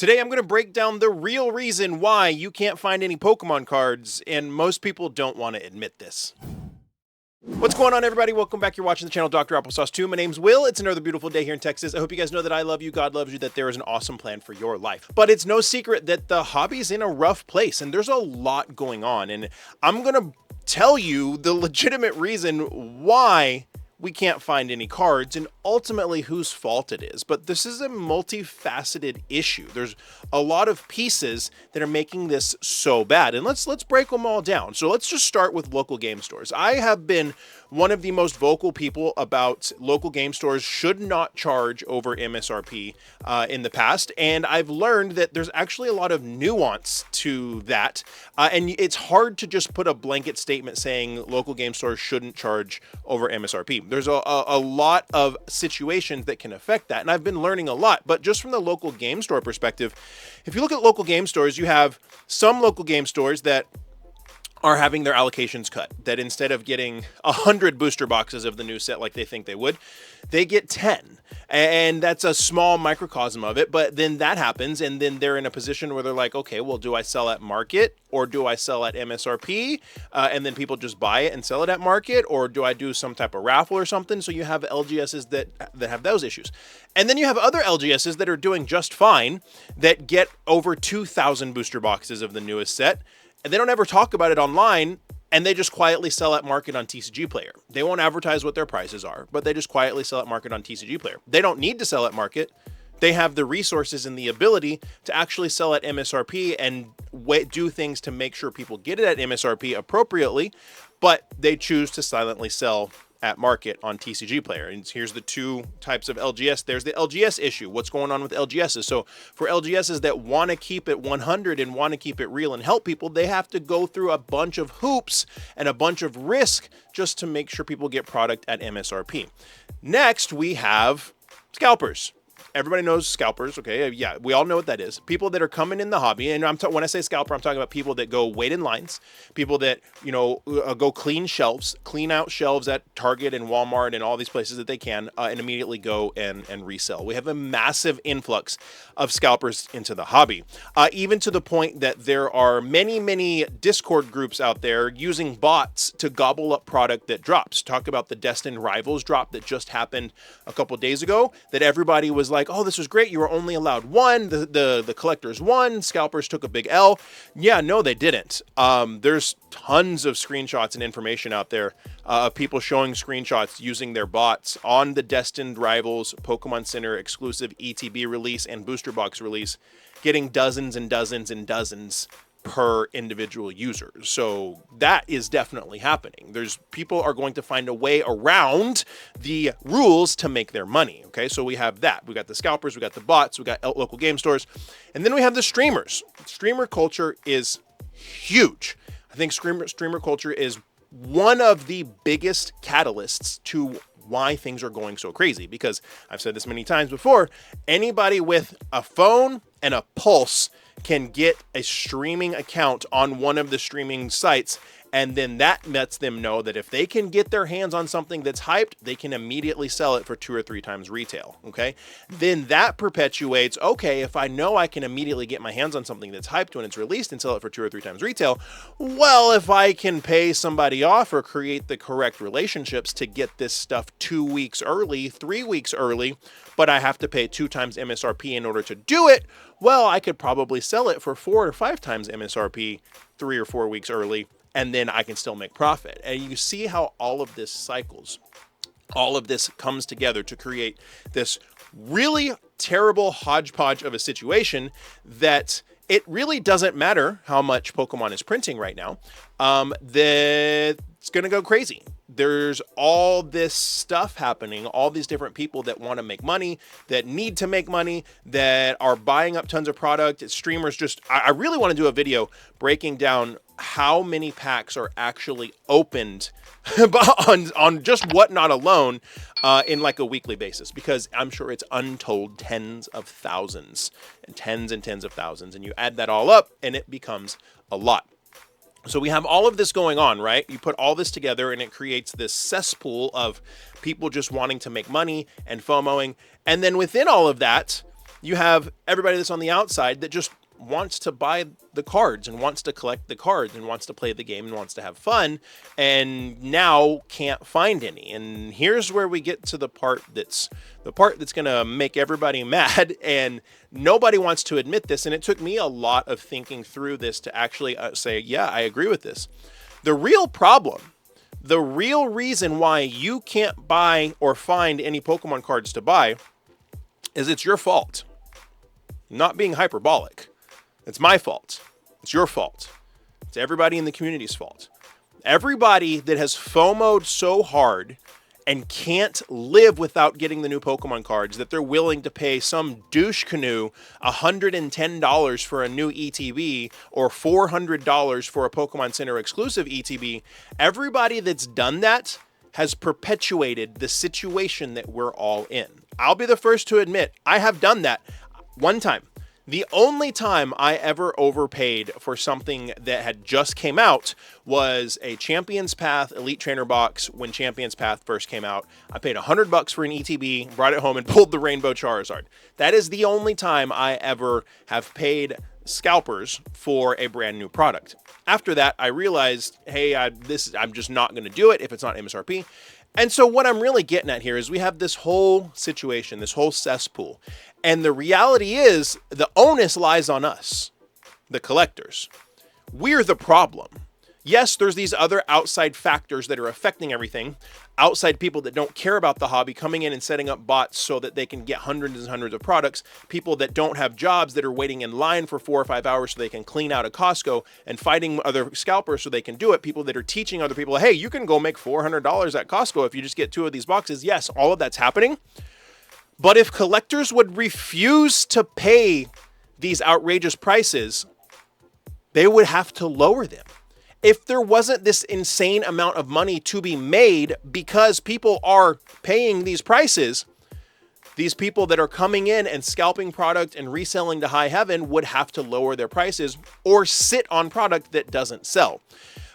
Today I'm going to break down the real reason why you can't find any Pokemon cards, and most people don't want to admit this. What's going on, everybody? Welcome back. You're watching the channel Dr. Applesauce 2. My name's Will. It's another beautiful day here in Texas. I hope you guys know that I love you, God loves you, that there is an awesome plan for your life. But it's no secret that the hobby's in a rough place, and there's a lot going on. And I'm going to tell you the legitimate reason why we can't find any cards and ultimately whose fault it is. But this is a multifaceted issue. There's a lot of pieces that are making this so bad. And let's break them all down. So let's just start with local game stores. I have been one of the most vocal people about local game stores should not charge over MSRP in the past. And I've learned that there's actually a lot of nuance to that. And it's hard to just put a blanket statement saying local game stores shouldn't charge over MSRP. There's a lot of situations that can affect that. And I've been learning a lot. But just from the local game store perspective, if you look at local game stores, you have some local game stores that are having their allocations cut, that instead of getting 100 booster boxes of the new set like they think they would, they get 10. And that's a small microcosm of it, but then that happens, and then they're in a position where they're like, okay, well, do I sell at market, or do I sell at MSRP, and then people just buy it and sell it at market, or do I do some type of raffle or something? So you have LGSs that have those issues. And then you have other LGSs that are doing just fine, that get over 2,000 booster boxes of the newest set, and they don't ever talk about it online, and they just quietly sell at market on TCG Player. They won't advertise what their prices are, but they just quietly sell at market on TCG Player. They don't need to sell at market. They have the resources and the ability to actually sell at MSRP and do things to make sure people get it at MSRP appropriately, but they choose to silently sell at market on TCG Player. And here's the two types of LGS. There's the LGS issue. What's going on with LGSs? So for LGSs that want to keep it 100 and want to keep it real and help people, they have to go through a bunch of hoops and a bunch of risk just to make sure people get product at MSRP. Next, we have scalpers. Everybody knows scalpers, okay? Yeah, we all know what that is. People that are coming in the hobby, and when I say scalper, I'm talking about people that go wait in lines, people that, go clean out shelves at Target and Walmart and all these places that they can, and immediately go and resell. We have a massive influx of scalpers into the hobby, even to the point that there are many Discord groups out there using bots to gobble up product that drops. Talk about the Destined Rivals drop that just happened a couple days ago, that everybody was like, oh, this was great. You were only allowed one. The collectors won. Scalpers took a big L. Yeah, no, they didn't. There's tons of screenshots and information out there of people showing screenshots using their bots on the Destined Rivals Pokemon Center exclusive ETB release and booster box release, getting dozens and dozens and dozens per individual user. So that is definitely happening. People are going to find a way around the rules to make their money. Okay, so we have that. We got the scalpers, we got the bots, we got local game stores, and then we have the streamers. Streamer culture is huge. I think streamer culture is one of the biggest catalysts to why things are going so crazy, because I've said this many times before, anybody with a phone and a pulse can get a streaming account on one of the streaming sites, and then that lets them know that if they can get their hands on something that's hyped, they can immediately sell it for 2 or 3 times retail, okay? Then that perpetuates, okay, if I know I can immediately get my hands on something that's hyped when it's released and sell it for 2 or 3 times retail, well, if I can pay somebody off or create the correct relationships to get this stuff 2 weeks early, 3 weeks early, but I have to pay 2 times MSRP in order to do it, well, I could probably sell it for 4 or 5 times MSRP 3 or 4 weeks early, and then I can still make profit. And you see how all of this cycles. All of this comes together to create this really terrible hodgepodge of a situation that it really doesn't matter how much Pokemon is printing right now. It's going to go crazy. There's all this stuff happening, all these different people that want to make money, that need to make money, that are buying up tons of product. It's streamers I really want to do a video breaking down how many packs are actually opened on just Whatnot alone in like a weekly basis, because I'm sure it's untold tens of thousands and tens of thousands. And you add that all up and it becomes a lot. So we have all of this going on, right? You put all this together and it creates this cesspool of people just wanting to make money and FOMOing. And then within all of that, you have everybody that's on the outside that just wants to buy the cards and wants to collect the cards and wants to play the game and wants to have fun, and now can't find any. And here's where we get to the part that's going to make everybody mad, and nobody wants to admit this. And it took me a lot of thinking through this to actually say, yeah, I agree with this. The real problem, the real reason why you can't buy or find any Pokemon cards to buy is it's your fault. I'm not being hyperbolic. It's my fault. It's your fault. It's everybody in the community's fault. Everybody that has FOMO'd so hard and can't live without getting the new Pokemon cards that they're willing to pay some douche canoe $110 for a new ETB or $400 for a Pokemon Center exclusive ETB. Everybody that's done that has perpetuated the situation that we're all in. I'll be the first to admit I have done that one time. The only time I ever overpaid for something that had just came out was a Champions Path Elite Trainer box when Champions Path first came out. I paid $100 for an ETB, brought it home, and pulled the Rainbow Charizard. That is the only time I ever have paid scalpers for a brand new product. After that, I realized, hey, I'm just not going to do it if it's not MSRP. And so what I'm really getting at here is we have this whole situation, this whole cesspool. And the reality is the onus lies on us, the collectors. We're the problem. Yes, there's these other outside factors that are affecting everything. Outside people that don't care about the hobby coming in and setting up bots so that they can get hundreds and hundreds of products. People that don't have jobs that are waiting in line for 4 or 5 hours so they can clean out a Costco and fighting other scalpers so they can do it. People that are teaching other people, hey, you can go make $400 at Costco if you just get 2 of these boxes. Yes, all of that's happening. But if collectors would refuse to pay these outrageous prices, they would have to lower them. If there wasn't this insane amount of money to be made because people are paying these prices, these people that are coming in and scalping product and reselling to high heaven would have to lower their prices or sit on product that doesn't sell.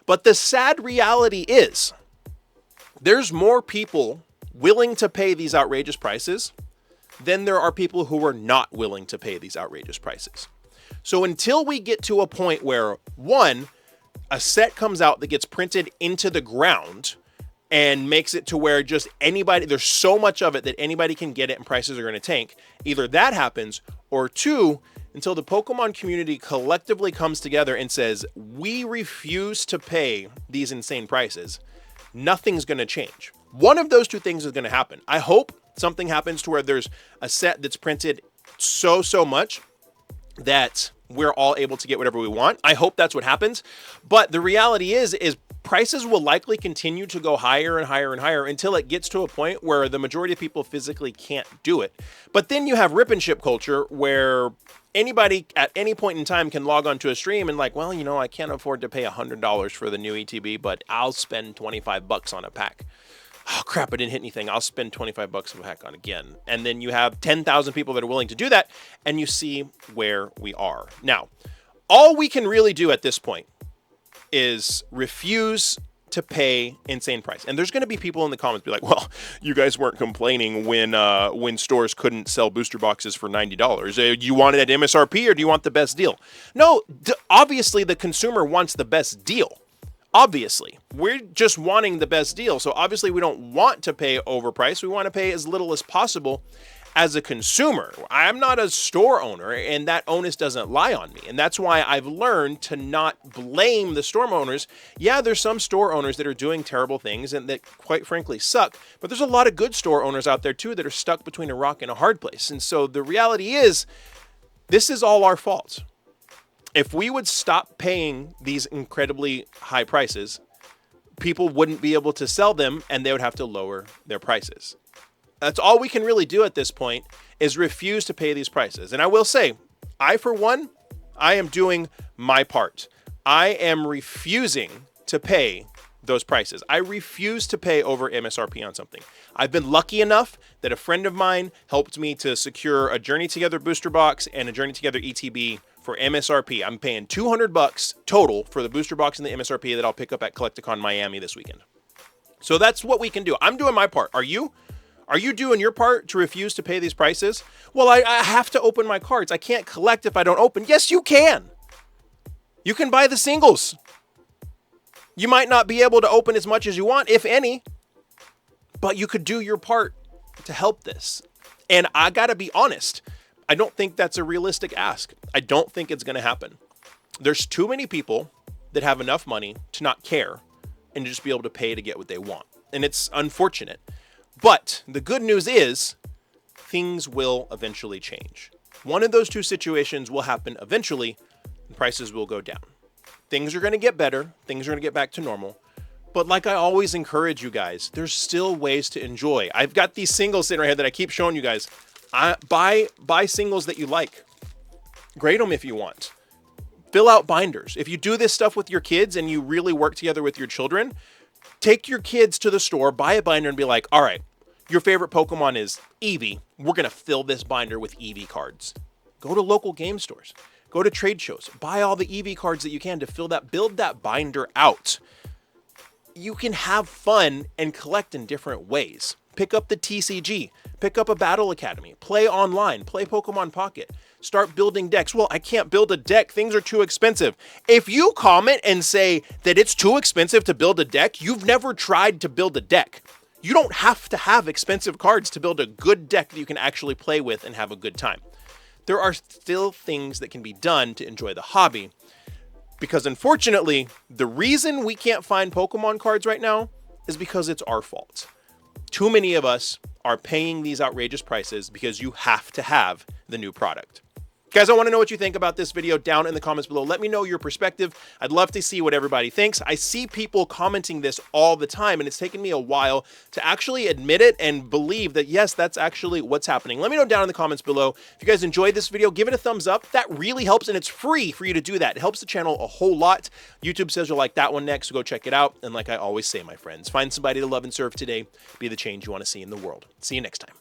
But the sad reality is there's more people willing to pay these outrageous prices than there are people who are not willing to pay these outrageous prices. So until we get to a point where, one, a set comes out that gets printed into the ground and makes it to where just anybody, there's so much of it that anybody can get it and prices are going to tank, either that happens, or two, until the Pokemon community collectively comes together and says, we refuse to pay these insane prices, nothing's going to change. One of those two things is going to happen. I hope something happens to where there's a set that's printed so much that we're all able to get whatever we want. I hope that's what happens. But the reality is prices will likely continue to go higher and higher and higher until it gets to a point where the majority of people physically can't do it. But then you have rip and ship culture where anybody at any point in time can log onto a stream and like, well, you know, I can't afford to pay $100 for the new ETB, but I'll spend $25 on a pack. Oh crap, I didn't hit anything. I'll spend $25 a pack on again. And then you have 10,000 people that are willing to do that, and you see where we are. Now, all we can really do at this point is refuse to pay insane price. And there's going to be people in the comments be like, well, you guys weren't complaining when stores couldn't sell booster boxes for $90. You want it at MSRP or do you want the best deal? No, obviously the consumer wants the best deal. Obviously, we're just wanting the best deal. So obviously we don't want to pay overpriced. We want to pay as little as possible as a consumer. I'm not a store owner and that onus doesn't lie on me. And that's why I've learned to not blame the store owners. Yeah, there's some store owners that are doing terrible things and that quite frankly suck, but there's a lot of good store owners out there too that are stuck between a rock and a hard place. And so the reality is this is all our fault. If we would stop paying these incredibly high prices, people wouldn't be able to sell them and they would have to lower their prices. That's all we can really do at this point is refuse to pay these prices. And I will say, I, for one, I am doing my part. I am refusing to pay those prices. I refuse to pay over MSRP on something. I've been lucky enough that a friend of mine helped me to secure a Journey Together booster box and a Journey Together ETB for MSRP. I'm paying $200 total for the booster box and the MSRP that I'll pick up at Collecticon Miami this weekend. So that's what we can do. I'm doing my part. Are you? Are you doing your part to refuse to pay these prices? Well, I have to open my cards. I can't collect if I don't open. Yes, you can. You can buy the singles. You might not be able to open as much as you want, if any, but you could do your part to help this. And I gotta be honest, I don't think that's a realistic ask. I don't think it's gonna happen. There's too many people that have enough money to not care and just be able to pay to get what they want. And it's unfortunate. But the good news is things will eventually change. One of those two situations will happen eventually, and prices will go down. Things are going to get better. Things are going to get back to normal. But like I always encourage you guys, there's still ways to enjoy. I've got these singles sitting right here that I keep showing you guys. Buy singles that you like. Grade them if you want. Fill out binders. If you do this stuff with your kids and you really work together with your children, take your kids to the store, buy a binder and be like, all right, your favorite Pokemon is Eevee. We're going to fill this binder with Eevee cards. Go to local game stores. Go to trade shows. Buy all the Eevee cards that you can to build that binder out. You can have fun and collect in different ways. Pick up the TCG. Pick up a Battle Academy. Play online. Play Pokemon Pocket. Start building decks. Well, I can't build a deck. Things are too expensive. If you comment and say that it's too expensive to build a deck, you've never tried to build a deck. You don't have to have expensive cards to build a good deck that you can actually play with and have a good time. There are still things that can be done to enjoy the hobby. Because unfortunately, the reason we can't find Pokemon cards right now is because it's our fault. Too many of us are paying these outrageous prices because you have to have the new product. Guys, I want to know what you think about this video down in the comments below. Let me know your perspective. I'd love to see what everybody thinks. I see people commenting this all the time, and it's taken me a while to actually admit it and believe that, yes, that's actually what's happening. Let me know down in the comments below. If you guys enjoyed this video, give it a thumbs up. That really helps, and it's free for you to do that. It helps the channel a whole lot. YouTube says you'll like that one next, so go check it out. And like I always say, my friends, find somebody to love and serve today. Be the change you want to see in the world. See you next time.